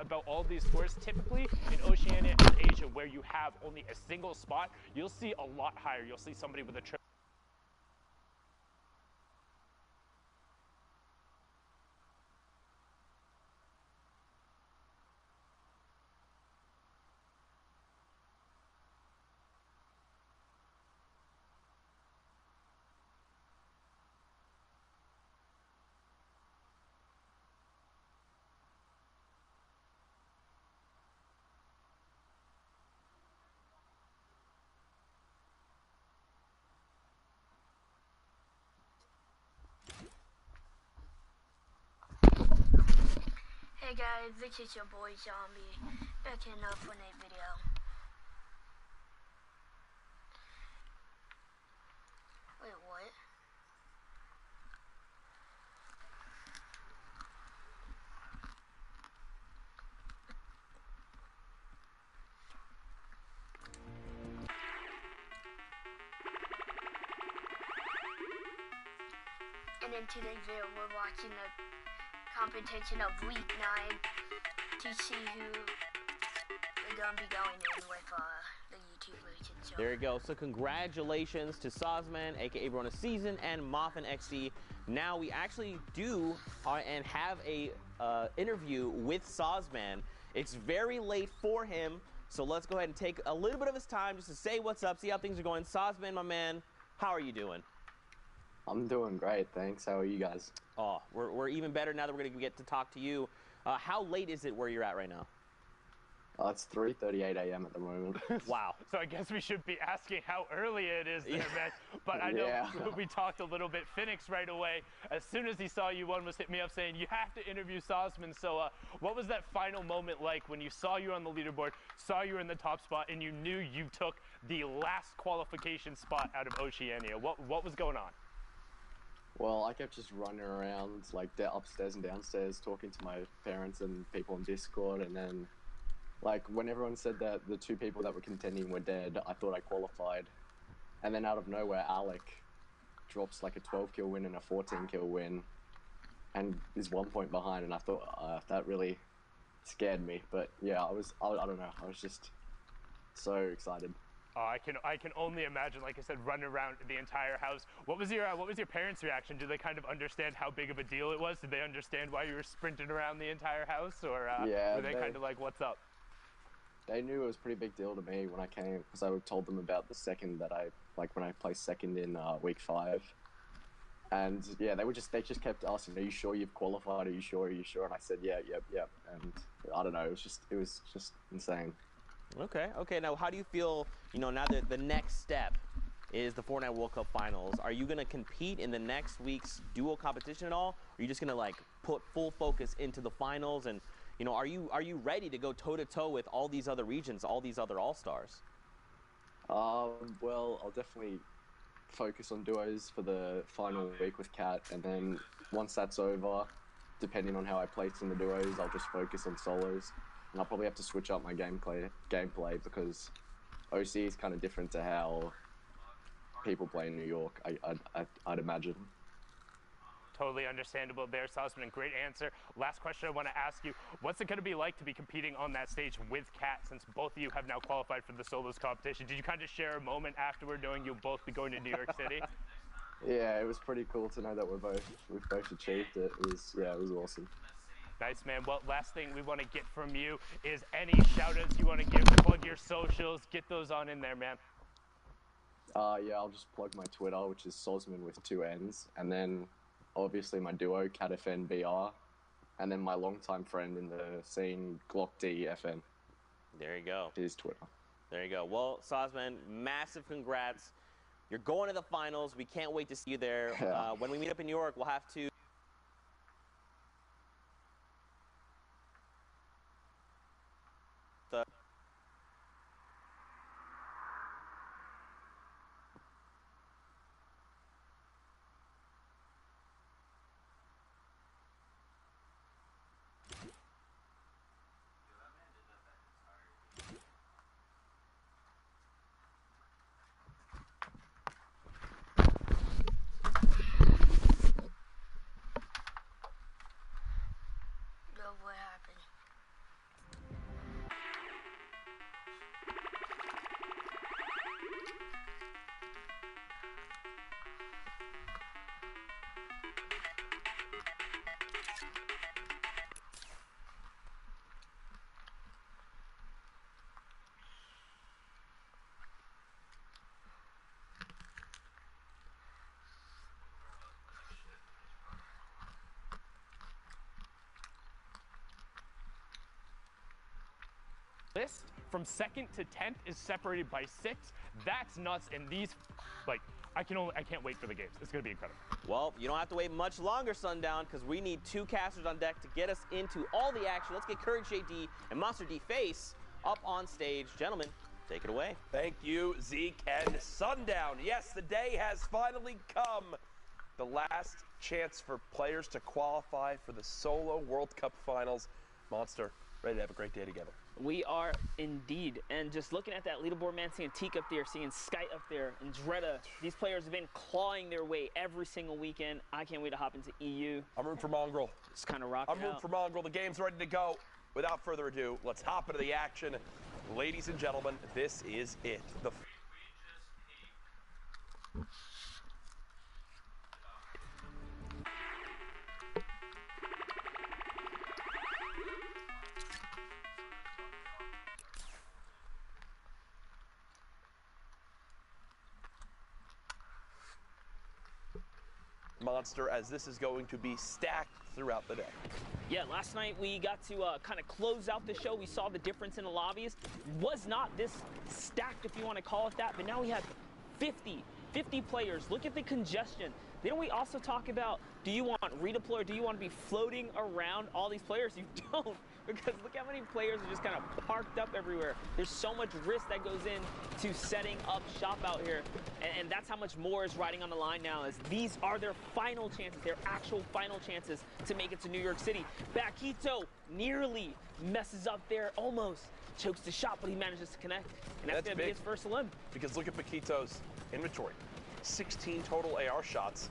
about all these scores. Typically in Oceania and Asia, where you have only a single spot, you'll see a lot higher. You'll see somebody with a triple. Hey guys, this is your boy Zombie, back in a Fortnite video. Wait, what? And in today's video, we're watching the competition of week 9 to see who we're gonna be going in with the YouTube version. So. There you go. So congratulations to Sozman, aka Brona Season, and Moffin XD. Now we actually do and have a interview with Sozman. It's very late for him, so let's go ahead and take a little bit of his time just to say what's up, see how things are going. Sozman, my man, how are you doing? I'm doing great, thanks. How are you guys? Oh, we're even better now that we're going to get to talk to you. How late is it where you're at right now? It's 3:38 a.m. at the moment. Wow. So I guess we should be asking how early it is there, man. But I know we talked a little bit. Phoenix right away, as soon as he saw you, one was hit me up saying, you have to interview Sozman. So what was that final moment like when you saw you on the leaderboard, saw you in the top spot, and you knew you took the last qualification spot out of Oceania? What was going on? Well, I kept just running around, like, upstairs and downstairs, talking to my parents and people on Discord, and then, like, when everyone said that the 2 people that were contending were dead, I thought I qualified. And then out of nowhere, Alec drops, like, a 12-kill win and a 14-kill win, and is 1 point behind, and I thought that really scared me. But, yeah, I don't know, I was just so excited. I can only imagine, like I said, running around the entire house. What was your parents' reaction? Did they kind of understand how big of a deal it was? Did they understand why you were sprinting around the entire house, or were they kind of like, "What's up"? They knew it was a pretty big deal to me when I came, because I told them about the second that when I placed second in week 5, and yeah, they just kept asking, "Are you sure you've qualified? Are you sure? Are you sure?" And I said, "Yeah, yep." And I don't know, it was just insane. Okay. Now, how do you feel, now that the next step is the Fortnite World Cup Finals? Are you going to compete in the next week's duo competition at all? Or are you just going to, like, put full focus into the finals? And, are you ready to go toe-to-toe with all these other regions, all these other All-Stars? Well, I'll definitely focus on duos for the final week with Kat, and then once that's over, depending on how I place in the duos, I'll just focus on solos. And I'll probably have to switch up my gameplay because OC is kind of different to how people play in New York, I'd imagine. Totally understandable there, Sozman. Great answer. Last question I want to ask you. What's it going to be like to be competing on that stage with Kat, since both of you have now qualified for the solos competition? Did you kind of share a moment afterward knowing you'll both be going to New York City? Yeah, it was pretty cool to know that we've both achieved it. It was awesome. Nice, man. Well, last thing we want to get from you is any shout-outs you want to give. Plug your socials. Get those on in there, man. Yeah, I'll just plug my Twitter, which is Sozman with 2 N's. And then, obviously, my duo, CatFNBR. And then my longtime friend in the scene, GlockDFN. There you go. His Twitter. There you go. Well, Sozman, massive congrats. You're going to the finals. We can't wait to see you there. Yeah. When we meet up in New York, we'll have to... list from 2nd to 10th is separated by 6. That's nuts, and these, like, I can't wait for the games. It's gonna be incredible. Well, you don't have to wait much longer, Sundown, because we need 2 casters on deck to get us into all the action. Let's get Courage JD and Monster D Face up on stage. Gentlemen, take it away. Thank you, Zeke and Sundown. Yes, the day has finally come. The last chance for players to qualify for the Solo World Cup Finals. Monster, ready to have a great day together. We are indeed. And just looking at that leaderboard, man, seeing Teak up there, seeing Sky up there, and Dretta, these players have been clawing their way every single weekend. I can't wait to hop into EU. I'm rooting for Mongrel. It's kind of rocking I'm rooting out. for Mongrel. The game's ready to go. Without further ado, let's hop into the action. Ladies and gentlemen, this is it. Monster, as this is going to be stacked throughout the day. Yeah, last night we got to kind of close out the show. We saw the difference in the lobbies. Was not this stacked, if you want to call it that, but now we have 50 players. Look at the congestion. Then we also talk about, do you want redeploy or do you want to be floating around all these players? You don't, because look how many players are just kind of parked up everywhere. There's so much risk that goes into setting up shop out here, and that's how much more is riding on the line now, as these are their final chances, their actual final chances to make it to New York City. Bakito nearly messes up there, almost chokes the shot, but he manages to connect, and that's going to be his first elim. Because look at Paquito's inventory. 16 total AR shots,